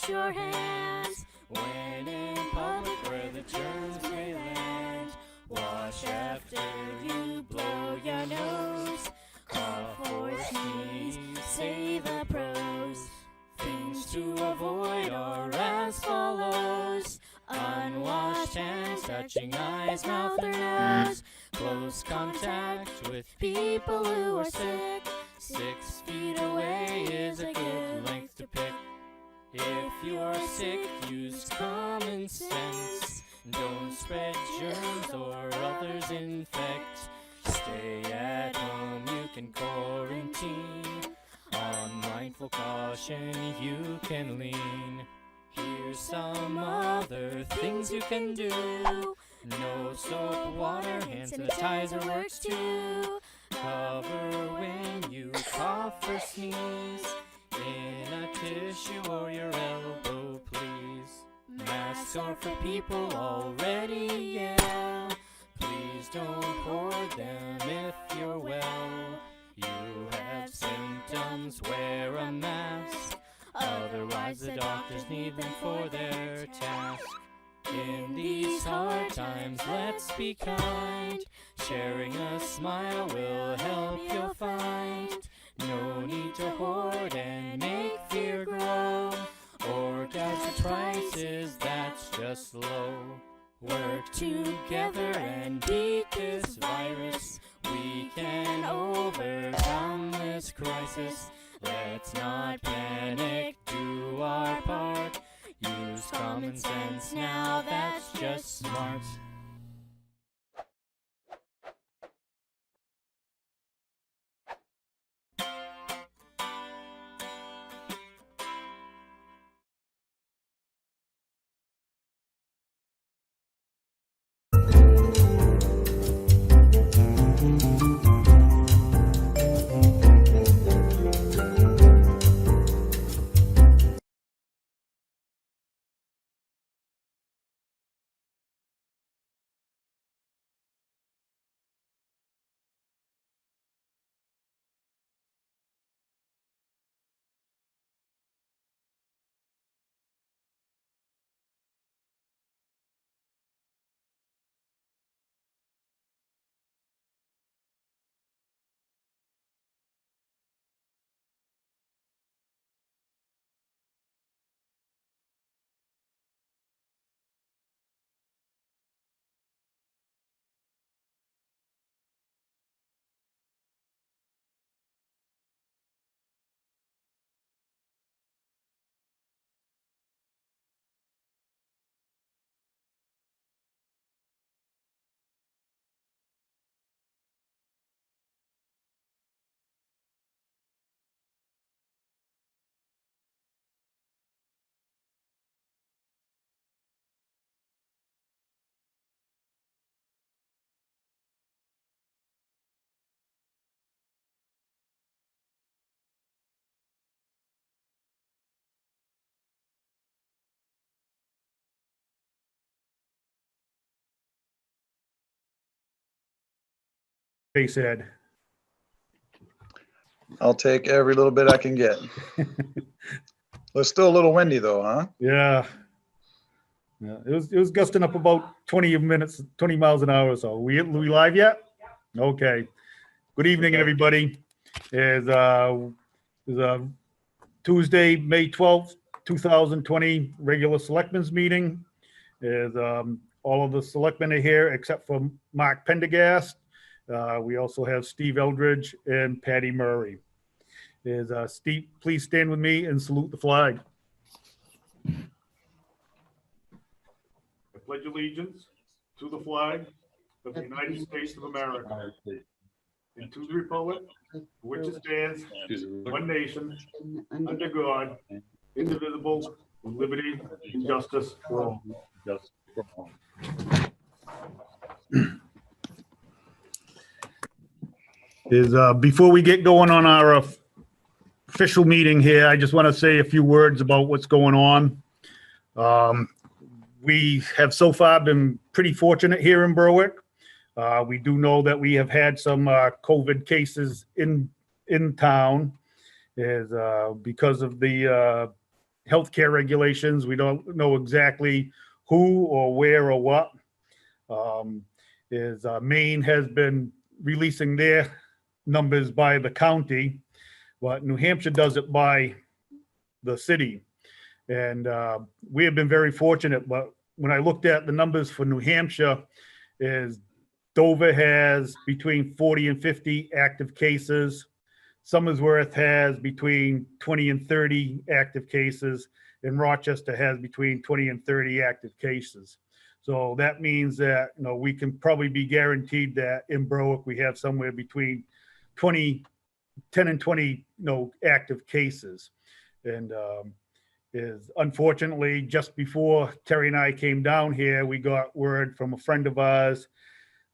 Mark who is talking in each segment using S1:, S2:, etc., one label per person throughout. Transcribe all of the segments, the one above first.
S1: wash your hands. When in public where the germs may land, wash after you blow your nose. Cough or sneeze, say the pros. Things to avoid are as follows: unwashed hands, touching eyes, mouth, or nose. Close contact with people who are sick. 6 feet away is a good length to pick. If you're sick, use common sense. Don't spread germs or others infect. Stay at home, you can quarantine. On mindful caution, you can lean. Here's some other things you can do. No soap, water, hand sanitizer works too. Cover when you cough or sneeze in a tissue or your elbow, please. Masks are for people already ill. Please don't hoard them if you're well. You have symptoms, wear a mask. Otherwise the doctors need them for their task. In these hard times, let's be kind. Sharing a smile will help, you'll find. No need to hoard and make fear grow, or gouge prices, that's just low. Work together and beat this virus. We can overcome this crisis. Let's not panic, do our part. Use common sense now, that's just smart.
S2: They said.
S3: I'll take every little bit I can get. Well, it's still a little windy though, huh?
S2: Yeah. Yeah, it was gusting up about 20 miles an hour. So we live yet? Okay. Good evening, everybody. Is Tuesday, May 12th, 2020 regular selectmen's meeting. Is all of the selectmen are here except for Mark Pendergast. We also have Steve Eldridge and Patty Murray. Is Steve, please stand with me and salute the flag. I pledge allegiance to the flag of the United States of America and to the republic for which it stands, one nation, under God, indivisible, with liberty and justice for all. Before we get going on our official meeting here, I just want to say a few words about what's going on. We have so far been pretty fortunate here in Berwick. We do know that we have had some COVID cases in town because of the healthcare regulations. We don't know exactly who or where or what. Maine has been releasing their numbers by the county, but New Hampshire does it by the city. And we have been very fortunate, but when I looked at the numbers for New Hampshire, is Dover has between 40 and 50 active cases. Somersworth has between 20 and 30 active cases, and Rochester has between 20 and 30 active cases. So that means that, we can probably be guaranteed that in Berwick, we have somewhere between 10 and 20, active cases. And is unfortunately, just before Terry and I came down here, we got word from a friend of ours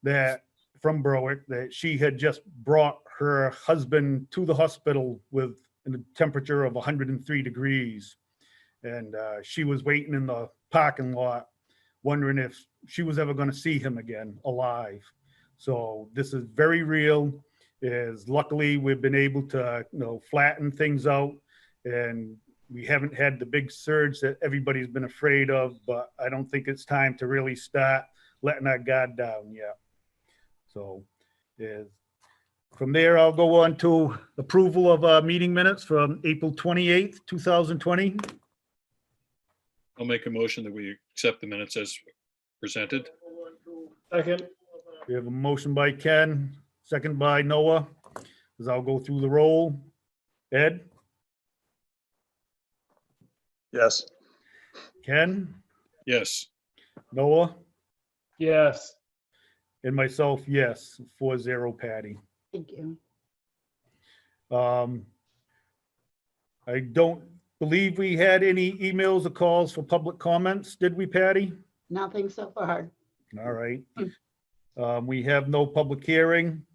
S2: that from Berwick that she had just brought her husband to the hospital with a temperature of 103 degrees. And she was waiting in the parking lot, wondering if she was ever going to see him again alive. So this is very real. Luckily we've been able to, flatten things out, and we haven't had the big surge that everybody's been afraid of, but I don't think it's time to really start letting our guard down yet. So from there, I'll go on to approval of meeting minutes from April 28th, 2020.
S4: I'll make a motion that we accept the minutes as presented.
S5: Second.
S2: We have a motion by Ken, second by Noah. As I'll go through the roll. Ed,
S3: Yes.
S2: Ken,
S4: Yes.
S2: Noah,
S5: Yes.
S2: and myself, yes, 4-0 Patty.
S6: Thank you.
S2: I don't believe we had any emails or calls for public comments, did we, Patty?
S6: Nothing so far.
S2: All right. We have no public hearing,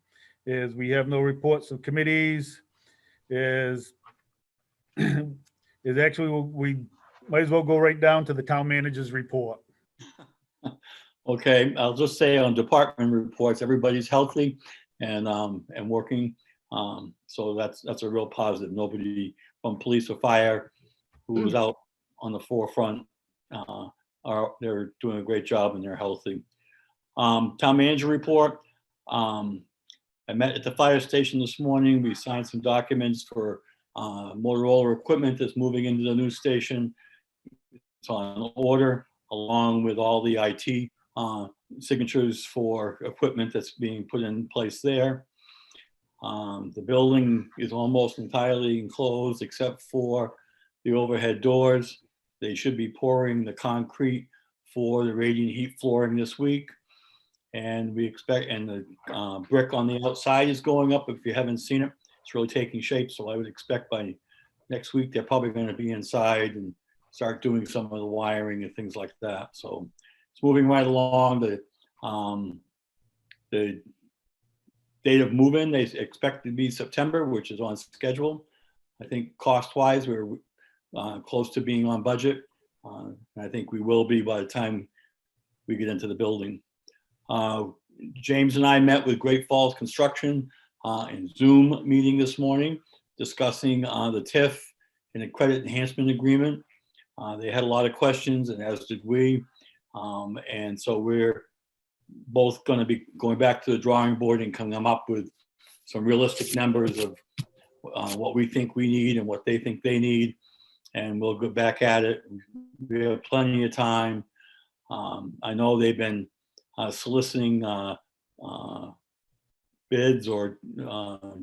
S2: we have no reports of committees, actually, we might as well go right down to the town manager's report.
S7: Okay, I'll just say on department reports, everybody's healthy and working. So that's a real positive. Nobody from police or fire who was out on the forefront, they're doing a great job and they're healthy. Town manager report. I met at the fire station this morning. We signed some documents for Motorola equipment that's moving into the new station. It's on order, along with all the IT signatures for equipment that's being put in place there. The building is almost entirely enclosed except for the overhead doors. They should be pouring the concrete for the radiant heat flooring this week. And we expect, and the brick on the outside is going up. If you haven't seen it, it's really taking shape. So I would expect by next week, they're probably going to be inside and start doing some of the wiring and things like that. So it's moving right along. The date of move-in, they expect to be September, which is on schedule. I think cost-wise, we're close to being on budget. I think we will be by the time we get into the building. James and I met with Great Falls Construction in Zoom meeting this morning, discussing the TIF and the credit enhancement agreement. They had a lot of questions, and as did we. And so we're both going to be going back to the drawing board and coming up with some realistic numbers of what we think we need and what they think they need. And we'll go back at it. We have plenty of time. I know they've been soliciting bids or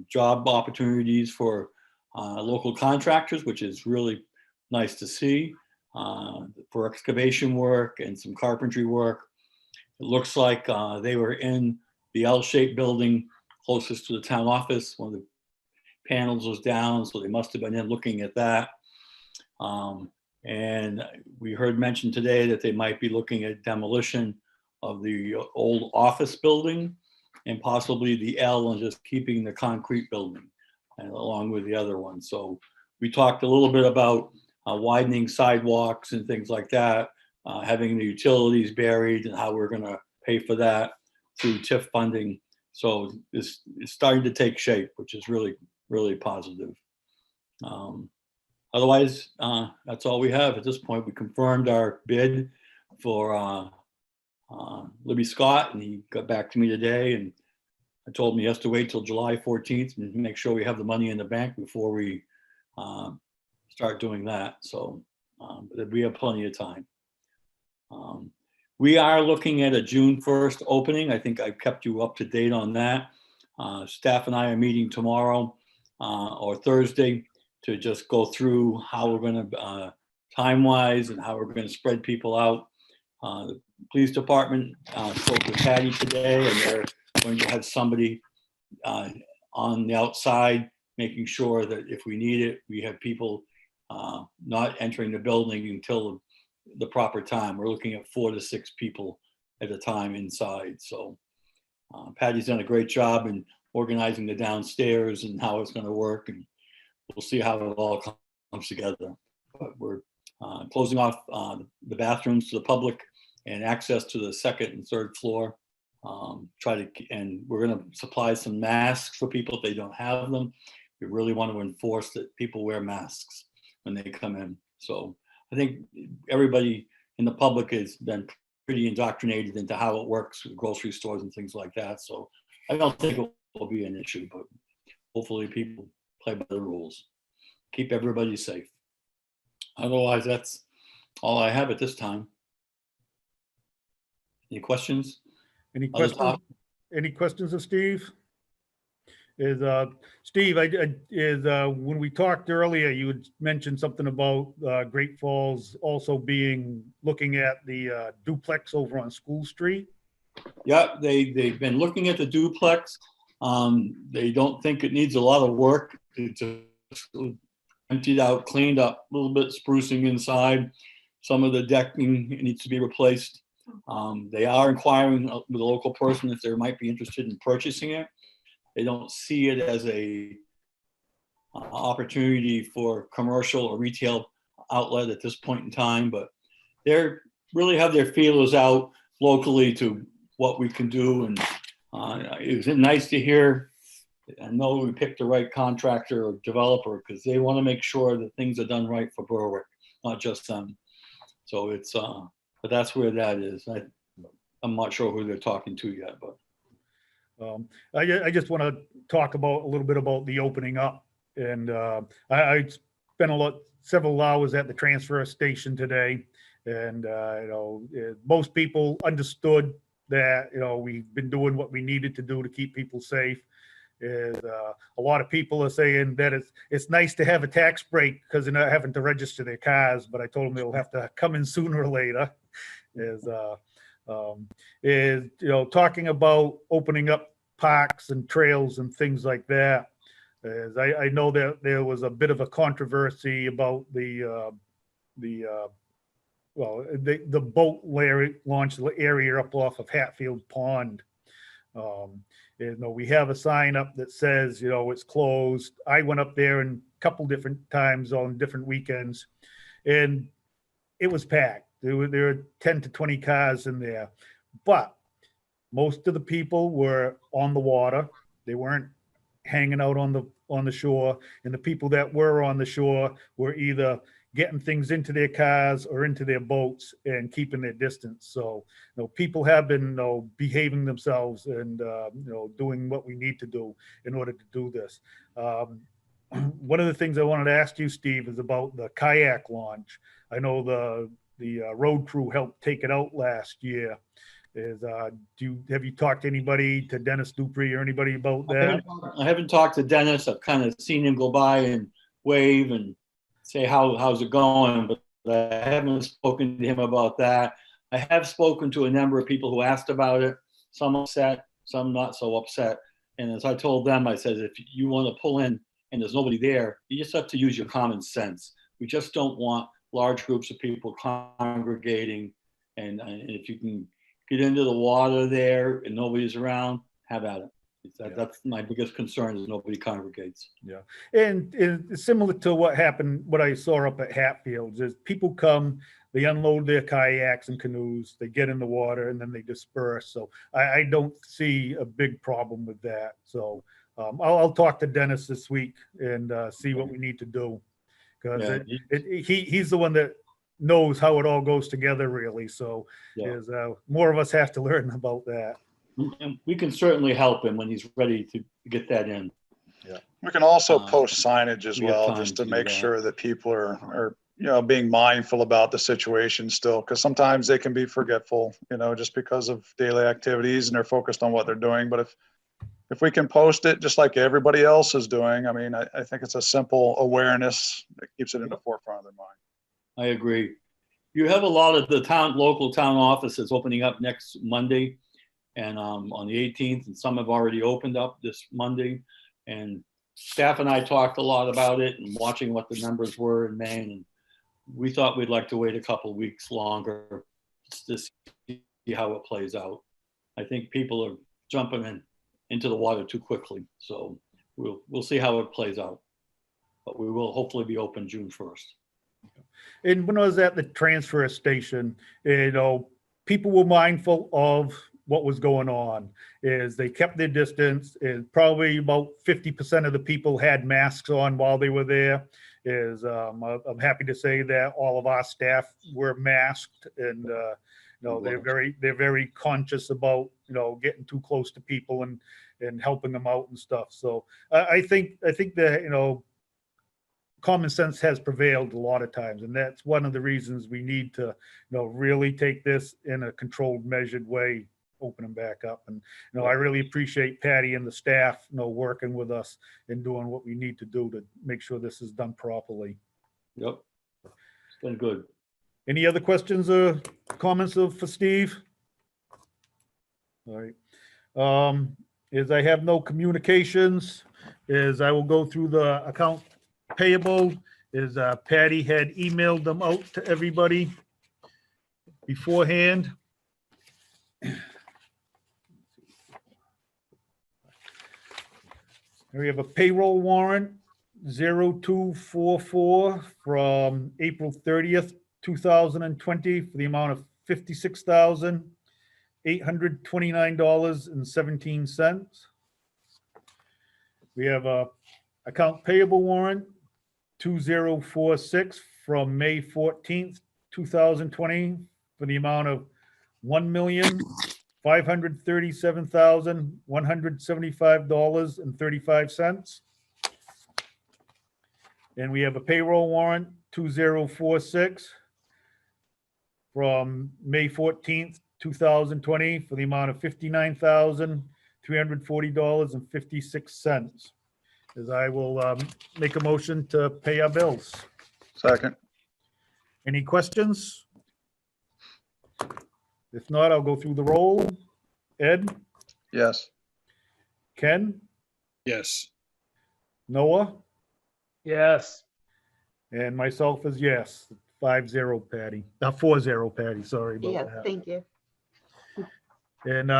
S7: job opportunities for local contractors, which is really nice to see, for excavation work and some carpentry work. It looks like they were in the L-shaped building closest to the town office. One of the panels was down, so they must have been in looking at that. And we heard mentioned today that they might be looking at demolition of the old office building and possibly the L and just keeping the concrete building along with the other one. So we talked a little bit about widening sidewalks and things like that, having the utilities buried and how we're going to pay for that through TIF funding. So it's starting to take shape, which is really, really positive. Otherwise, that's all we have at this point. We confirmed our bid for Libby Scott, and he got back to me today, and I told him he has to wait till July 14th and make sure we have the money in the bank before we start doing that. So but we have plenty of time. We are looking at a June 1st opening. I think I've kept you up to date on that. Staff and I are meeting tomorrow or Thursday to just go through how we're going to time-wise and how we're going to spread people out. The police department spoke with Patty today, and they're going to have somebody on the outside making sure that if we need it, we have people not entering the building until the proper time. We're looking at 4 to 6 people at a time inside. So Patty's done a great job in organizing the downstairs and how it's going to work, and we'll see how it all comes together. But we're closing off the bathrooms to the public and access to the 2nd and 3rd floor. And we're going to supply some masks for people if they don't have them. We really want to enforce that people wear masks when they come in. So I think everybody in the public has been pretty indoctrinated into how it works with grocery stores and things like that. So I don't think it will be an issue, but hopefully people play by the rules. Keep everybody safe. Otherwise, that's all I have at this time. Any questions?
S2: Any
S7: Other
S2: questions?
S7: talk?
S2: Any questions of Steve? Steve, when we talked earlier, you had mentioned something about Great Falls also looking at the duplex over on School Street.
S7: Yeah, they've been looking at the duplex. They don't think it needs a lot of work. It's just emptied out, cleaned up, a little bit sprucing inside. Some of the decking needs to be replaced. They are inquiring with a local person if they might be interested in purchasing it. They don't see it as a opportunity for commercial or retail outlet at this point in time, but they're really have their feelers out locally to what we can do. And it was nice to hear. I know we picked the right contractor or developer because they want to make sure that things are done right for Berwick, not just them. So it's, but that's where that is. I'm not sure who they're talking to yet, but.
S2: I just want to talk about a little bit about the opening up. And I spent several hours at the transfer station today. And, most people understood that, we've been doing what we needed to do to keep people safe. A lot of people are saying that it's nice to have a tax break because they're not having to register their cars, but I told them they'll have to come in sooner or later. Talking about opening up parks and trails and things like that. I know that there was a bit of a controversy about the boat launch area up off of Hatfield Pond. We have a sign up that says, it's closed. I went up there a couple different times on different weekends, and it was packed. There were 10 to 20 cars in there, but most of the people were on the water. They weren't hanging out on the shore, and the people that were on the shore were either getting things into their cars or into their boats and keeping their distance. So, people have been, behaving themselves and, doing what we need to do in order to do this. One of the things I wanted to ask you, Steve, is about the kayak launch. I know the road crew helped take it out last year. Have you talked to anybody, to Dennis Dupree or anybody about that?
S7: I haven't talked to Dennis. I've kind of seen him go by and wave and say, how's it going? But I haven't spoken to him about that. I have spoken to a number of people who asked about it, some upset, some not so upset. And as I told them, I said, if you want to pull in and there's nobody there, you just have to use your common sense. We just don't want large groups of people congregating. And if you can get into the water there and nobody's around, have at it. That's my biggest concern, is nobody congregates.
S2: Yeah. And it's similar to what I saw up at Hatfields, is people come, they unload their kayaks and canoes, they get in the water, and then they disperse. So I don't see a big problem with that. So I'll talk to Dennis this week and see what we need to do. because
S7: Yeah,
S2: he's the one that knows how it all goes together really. So
S7: Yeah.
S2: is more of us have to learn about that.
S7: And we can certainly help him when he's ready to get that in.
S3: We can also
S7: Uh,
S3: post signage as
S7: we have
S3: well,
S7: time
S3: just
S7: to
S3: to
S7: do
S3: make
S7: that.
S3: sure that people are, being mindful about the situation still, because sometimes they can be forgetful, just because of daily activities and they're focused on what they're doing. But if we can post it just like everybody else is doing, I mean, I think it's a simple awareness that keeps it in the forefront of their mind.
S7: I agree. You have a lot of the local town offices opening up next Monday and on the 18th, and some have already opened up this Monday. And staff and I talked a lot about it and watching what the numbers were in Maine. And we thought we'd like to wait a couple weeks longer to see how it plays out. I think people are jumping into the water too quickly. So we'll see how it plays out. But we will hopefully be open June 1st.
S2: And when I was at the transfer station, people were mindful of what was going on. Is they kept their distance. And probably about 50% of the people had masks on while they were there. I'm happy to say that all of our staff were masked, and they're very conscious about getting too close to people and helping them out and stuff. So I think that common sense has prevailed a lot of times, and that's one of the reasons we need to really take this in a controlled, measured way, open them back up. And I really appreciate Patty and the staff working with us and doing what we need to do to make sure this is done properly.
S7: Yep, it's been good.
S2: Any other questions or comments for Steve? All right. As I have no communications, I will go through the account payable. Patty had emailed them out to everybody beforehand. We have a payroll warrant 0244 from April 30th, 2020 for the amount of $56,829.17. We have a account payable warrant 2046 from May 14th, 2020 for the amount of $1,537,175.35. And we have a payroll warrant 2046 from May 14th, 2020 for the amount of $59,340.56. As I will make a motion to pay our bills.
S3: Second.
S2: Any questions? If not, I'll go through the roll. Ed,
S3: Yes.
S2: Ken,
S4: Yes.
S2: Noah,
S5: Yes.
S2: and myself is yes. 5-0, Patty. 4-0, Patty. Sorry about
S6: Yes,
S2: that.
S6: thank you.
S2: And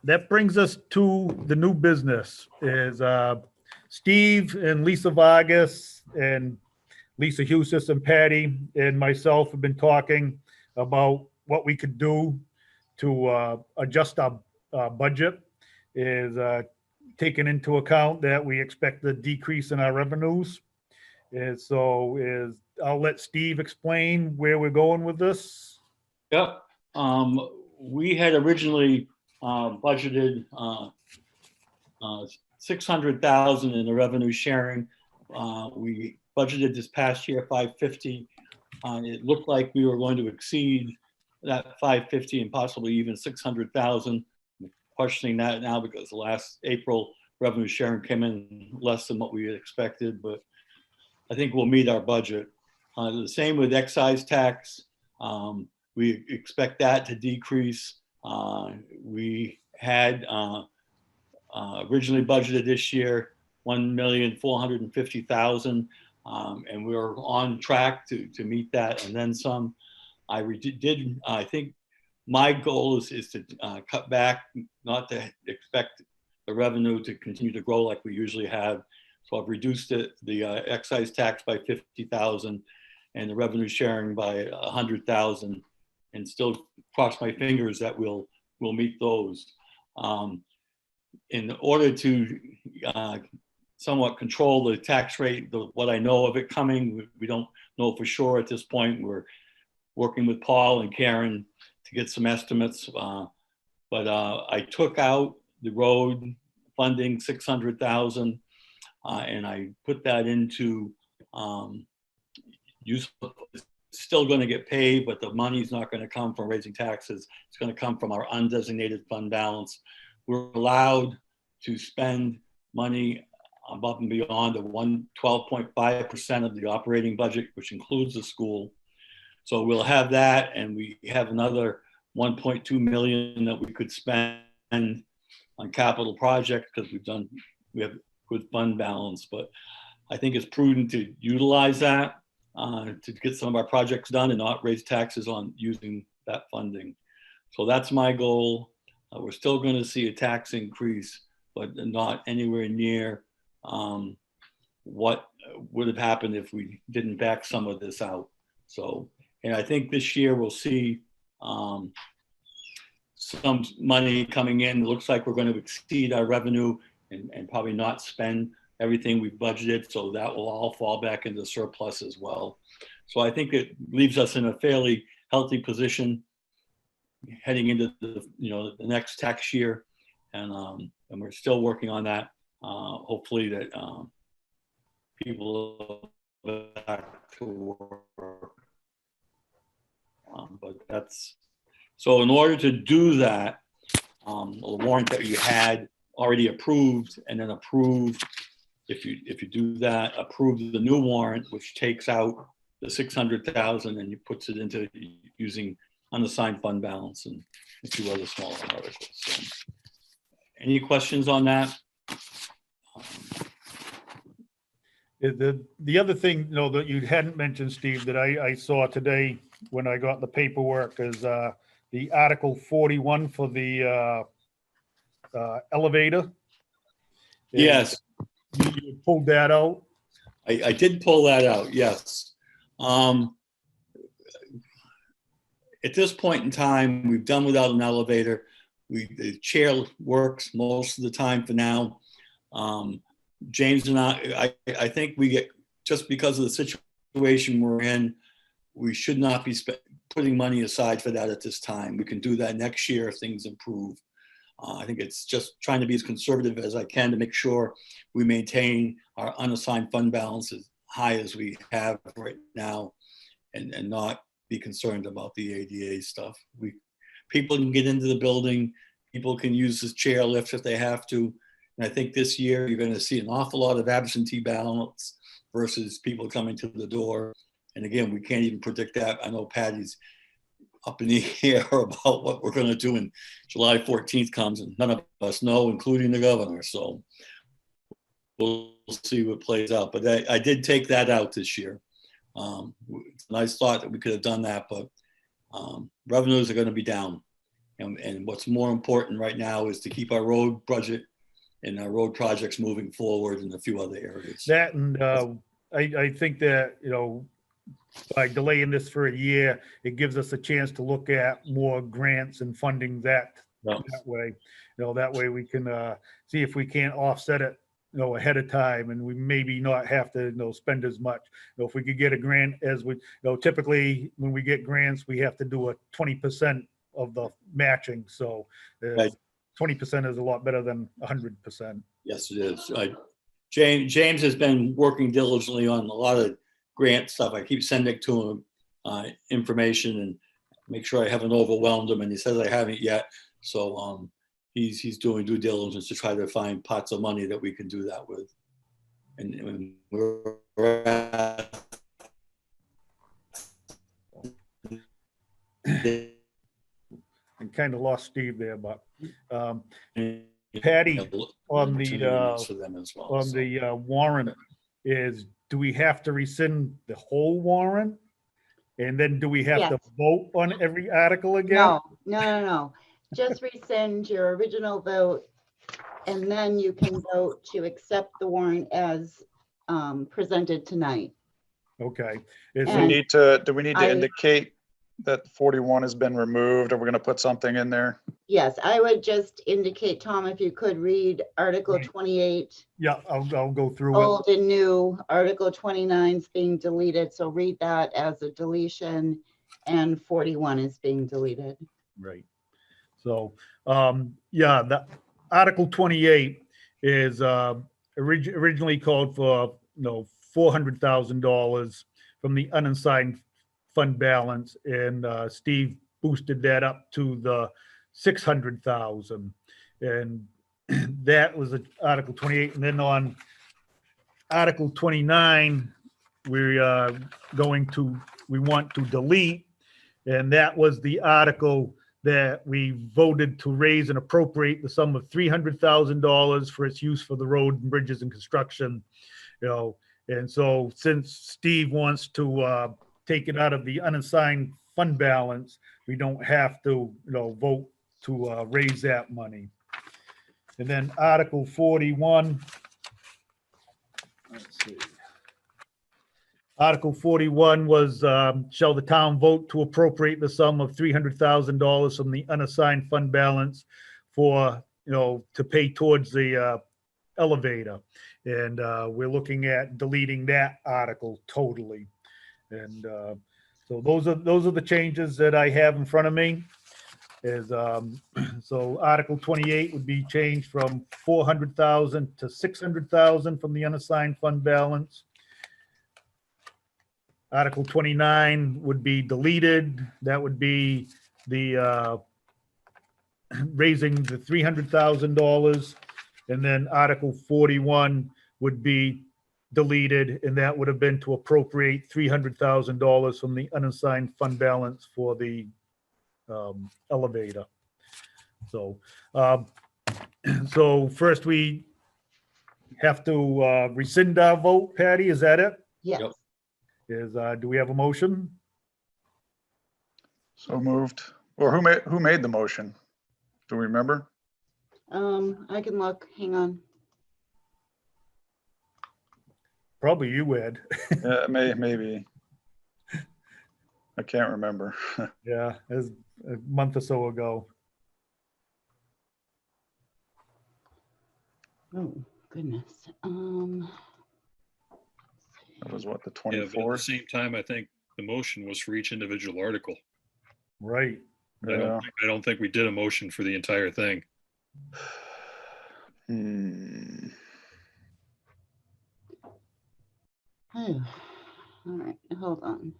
S2: that brings us to the new business. Is Steve and Lisa Vargas and Lisa Husis and Patty and myself have been talking about what we could do to adjust our budget. Is taking into account that we expect the decrease in our revenues. And so I'll let Steve explain where we're going with this.
S7: Yep. We had originally budgeted 600,000 in the revenue sharing. We budgeted this past year 550. It looked like we were going to exceed that 550 and possibly even 600,000. Questioning that now because the last April revenue sharing came in less than what we had expected, but I think we'll meet our budget. The same with excise tax. We expect that to decrease. We had originally budgeted this year 1,450,000, and we were on track to meet that and then some. I think my goal is to cut back, not to expect the revenue to continue to grow like we usually have. So I've reduced the excise tax by 50,000 and the revenue sharing by 100,000, and still cross my fingers that we'll meet those. In order to somewhat control the tax rate, what I know of it coming. We don't know for sure at this point. We're working with Paul and Karen to get some estimates. But I took out the road funding, 600,000, and I put that into use. Still going to get paid, but the money's not going to come from raising taxes. It's going to come from our undesignated fund balance. We're allowed to spend money above and beyond the 12.5% of the operating budget, which includes the school. So we'll have that, and we have another 1.2 million that we could spend on capital projects because we have good fund balance. But I think it's prudent to utilize that to get some of our projects done and not raise taxes on using that funding. So that's my goal. We're still going to see a tax increase, but not anywhere near what would have happened if we didn't back some of this out. So, and I think this year we'll see some money coming in. It looks like we're going to exceed our revenue and probably not spend everything we've budgeted. So that will all fall back into surplus as well. So I think it leaves us in a fairly healthy position heading into the next tax year. And we're still working on that. Hopefully that people are back to work. But that's, so in order to do that, the warrant that you had already approved and then approved, if you do that, approve the new warrant, which takes out the 600,000 and you puts it into using unassigned fund balance and a few other smaller articles. So, any questions on that?
S2: The other thing, that you hadn't mentioned, Steve, that I saw today when I got the paperwork is the Article 41 for the elevator.
S7: Yes.
S2: You pulled that out?
S7: I did pull that out, yes. At this point in time, we've done without an elevator. The chair works most of the time for now. James and I think we get, just because of the situation we're in, we should not be putting money aside for that at this time. We can do that next year if things improve. I think it's just trying to be as conservative as I can to make sure we maintain our unassigned fund balance as high as we have right now and not be concerned about the ADA stuff. People can get into the building. People can use the chair lift if they have to. And I think this year you're going to see an awful lot of absentee ballots versus people coming to the door. And again, we can't even predict that. I know Patty's up in the air about what we're going to do when July 14th comes, and none of us know, including the governor. So we'll see what plays out. But I did take that out this year. It's a nice thought that we could have done that, but revenues are going to be down. And what's more important right now is to keep our road budget and our road projects moving forward in a few other areas.
S2: That, and I think that, by delaying this for a year, it gives us a chance to look at more grants and funding that way. That way we can see if we can't offset it, ahead of time, and we maybe not have to, spend as much. If we could get a grant, as we, typically when we get grants, we have to do a 20% of the matching. So 20% is a lot better than 100%.
S7: Yes, it is. James has been working diligently on a lot of grant stuff. I keep sending to him information and make sure I haven't overwhelmed him, and he says I haven't yet. So he's doing due diligence to try to find pots of money that we can do that with. And we're at
S2: I kind of lost Steve there, but Patty, on the warrant is, do we have to rescind the whole warrant? And then do we have to vote on every article again?
S6: No. Just rescind your original vote, and then you can vote to accept the warrant as presented tonight.
S2: Okay.
S3: Do we need to indicate that 41 has been removed? Are we gonna put something in there?
S6: Yes, I would just indicate, Tom, if you could read Article
S2: Right.
S6: 28,
S2: Yeah, I'll go through it.
S6: old and new. Article 29 is being deleted, so read that as a deletion, and 41 is being deleted.
S2: Right. So, yeah, the Article 28 is originally called for, $400,000 from the unassigned fund balance, and Steve boosted that up to the 600,000. And that was Article 28. And then on Article 29, we want to delete, and that was the article that we voted to raise and appropriate the sum of $300,000 for its use for the road and bridges and construction, and so since Steve wants to take it out of the unassigned fund balance, we don't have to, vote to raise that money. And then Article 41. Let's see. Article 41 was, shall the town vote to appropriate the sum of $300,000 from the unassigned fund balance for, to pay towards the elevator. And we're looking at deleting that article totally. And so those are the changes that I have in front of me. So Article 28 would be changed from 400,000 to 600,000 from the unassigned fund balance. Article 29 would be deleted. That would be the raising the $300,000. And then Article 41 would be deleted, and that would have been to appropriate $300,000 from the unassigned fund balance for the elevator. So, so first we have to rescind our vote. Patty, is that it?
S6: Yes.
S7: Yep.
S2: Do we have a motion?
S3: So moved. Or who made the motion? Do we remember?
S6: I can look, hang on.
S2: Probably you, Ed.
S3: Maybe. I can't remember.
S2: Yeah, it was a month or so ago.
S6: Oh, goodness.
S3: That was what, the
S4: Yeah, but at the
S3: 24th?
S4: same time, I think the motion was for each individual article.
S2: Right.
S3: Yeah.
S4: I don't think we did a motion for the entire thing.
S6: Oh, all right, hold on.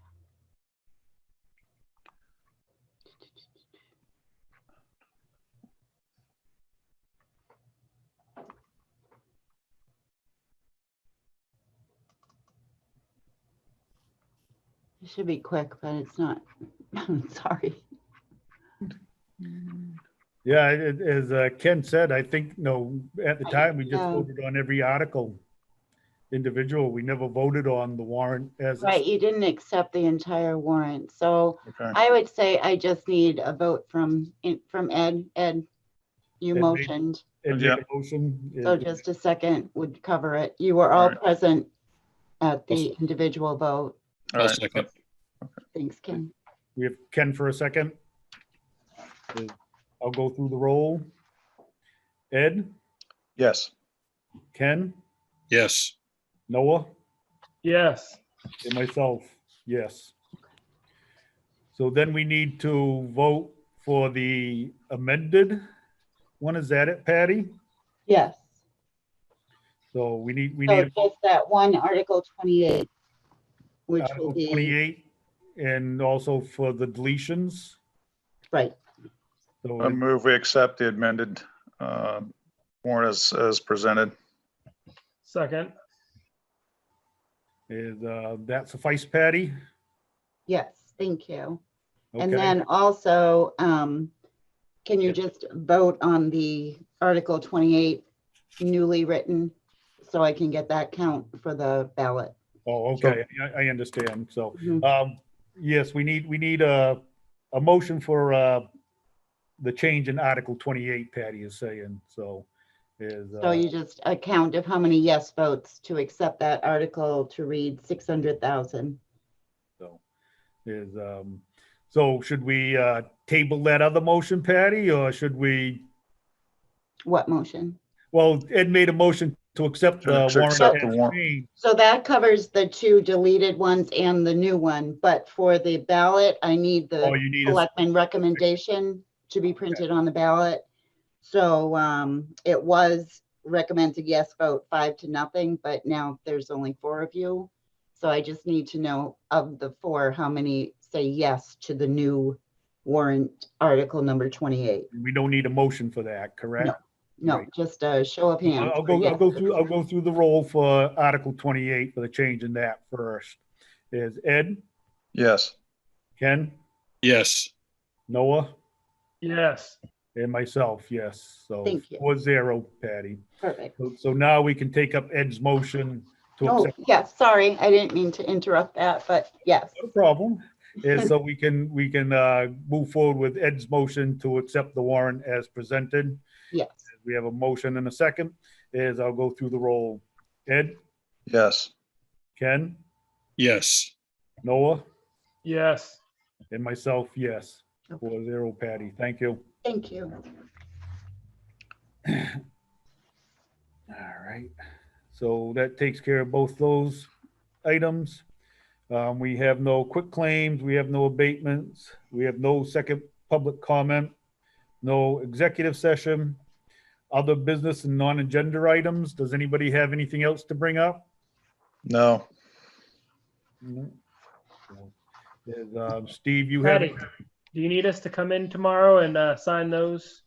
S6: It should be quick, but it's not. I'm sorry.
S2: Yeah, as Ken said, I think, at the time, we just
S6: Yeah.
S2: voted on every article individual. We never voted on the warrant as.
S6: Right, you didn't accept the entire warrant, so
S3: Okay.
S6: I would say I just need a vote from Ed. Ed, you
S2: Ed made-
S6: motioned,
S2: And
S3: Yeah.
S2: make a motion.
S6: so just a second would cover it. You were all
S3: Right.
S6: present at the individual vote.
S3: All
S4: I'll
S3: right.
S4: second.
S6: Thanks, Ken.
S2: We have Ken for a second. I'll go through the roll. Ed,
S3: Yes.
S2: Ken,
S4: Yes,
S2: Noah,
S5: Yes.
S2: and myself, yes. So then we need to vote for the amended one. Is that it, Patty?
S6: Yes,
S2: So we need
S6: so just that one Article 28, which will
S2: Article
S6: be,
S2: 28, and also for the deletions.
S6: right,
S3: I
S2: So
S3: move we accept the amended warrant as presented.
S5: Second.
S2: is that suffice, Patty?
S6: yes, thank you. And
S2: Okay.
S6: then also, can you just vote on the Article 28 newly written, so I can get that count for the ballot?
S2: Oh, okay, I understand. So,
S6: Mhm.
S2: yes, we need a motion for the change in Article 28, Patty is saying, so is.
S6: So you just a count of how many yes votes to accept that article to read 600,000.
S2: So is, So should we table that other motion, Patty, or should we?
S6: What motion?
S2: Well, Ed made a motion to accept
S3: To
S2: the
S3: accept
S2: warrant
S3: the
S2: as
S3: warrant.
S2: changed.
S6: So that covers the 2 deleted ones and the new one, but for the ballot, I need
S2: Oh,
S6: the
S2: you need a,
S6: selectman recommendation to be printed on the ballot. So it was recommended yes vote 5-0, but now there's only 4 of you. So I just need to know of the 4, how many say yes to the new warrant article number 28.
S2: we don't need a motion for that, correct?
S6: No,
S2: Right.
S6: just a show of hands.
S2: I'll
S6: for
S2: go,
S6: yes.
S2: I'll go through the roll for Article 28 for the change in that first. Is Ed,
S3: Yes.
S2: Ken,
S4: Yes,
S2: Noah,
S5: Yes.
S2: and myself, yes. So
S6: Thank you.
S2: 4-0, Patty.
S6: Perfect.
S2: So now we can take up Ed's motion to
S6: Oh,
S2: accept.
S6: yes, sorry, I didn't mean to interrupt that, but yes.
S2: No problem. Is so we can move forward with Ed's motion to accept the warrant as presented.
S6: Yes.
S2: We have a motion and a second. Is I'll go through the roll. Ed,
S3: Yes.
S2: Ken,
S4: yes.
S2: Noah,
S5: Yes.
S2: and myself, yes.
S6: Okay.
S2: 4-0, Patty. Thank you.
S6: Thank you.
S2: All right. So that takes care of both those items. We have no quick claims. We have no abatements. We have no second public comment, no executive session, other business and non-agenda items. Does anybody have anything else to bring up?
S3: No.
S2: No. Steve, you have,
S5: Patty, do you need us to come in tomorrow and sign those?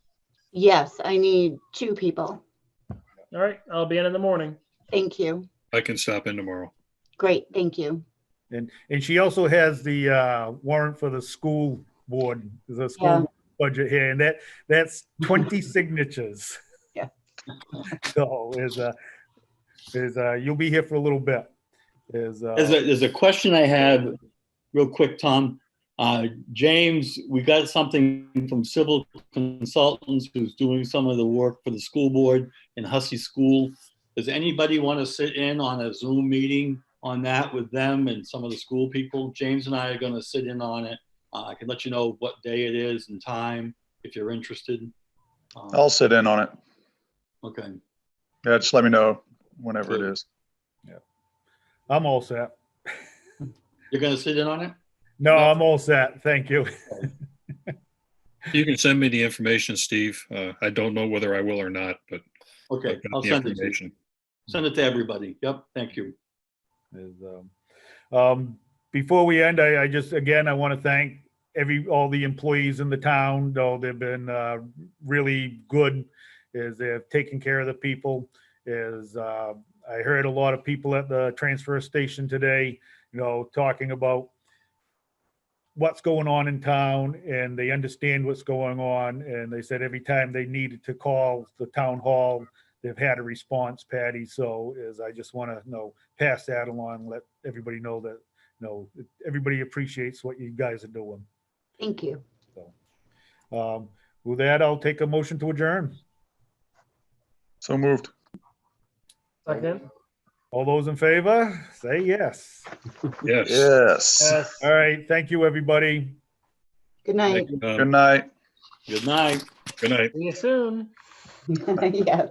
S6: Yes, I need 2 people.
S5: All right, I'll be in the morning.
S6: Thank you.
S4: I can stop in tomorrow.
S6: Great, thank you.
S2: and she also has the warrant for the school board, the school
S6: Yeah.
S2: budget here, and that's 20 signatures.
S6: Yeah.
S2: So you'll be here for a little bit.
S7: There's a question I have, real quick, Tom. James, we got something from Civil Consultants who's doing some of the work for the school board in Hussey School. Does anybody want to sit in on a Zoom meeting on that with them and some of the school people? James and I are going to sit in on it. I can let you know what day it is and time if you're interested.
S3: I'll sit in on it.
S7: Okay.
S3: Yeah, just let me know whenever it is.
S2: I'm all set.
S7: You're going to sit in on it?
S2: No, I'm all set. Thank you.
S4: You can send me the information, Steve. I don't know whether I will or not, but
S7: Okay,
S4: I've got
S7: I'll
S4: the
S7: send it to you.
S4: information.
S7: Send it to everybody. Yep, thank you.
S2: Before we end, I just, again, I want to thank all the employees in the town, though they've been really good, is they've taken care of the people. I heard a lot of people at the transfer station today, talking about what's going on in town, and they understand what's going on. And they said every time they needed to call the town hall, they've had a response, Patty. So I just want to pass that along, let everybody know that everybody appreciates what you guys are doing.
S6: Thank you.
S2: So with that, I'll take a motion to adjourn.
S3: So moved.
S5: Second.
S2: All those in favor, say yes.
S4: Yes.
S3: Yes.
S5: Yes.
S2: All right, thank you, everybody.
S6: Good night.
S4: Thank you, Tom.
S3: Good night.
S7: Good night.
S4: Good night.
S5: See you soon.
S6: Yes.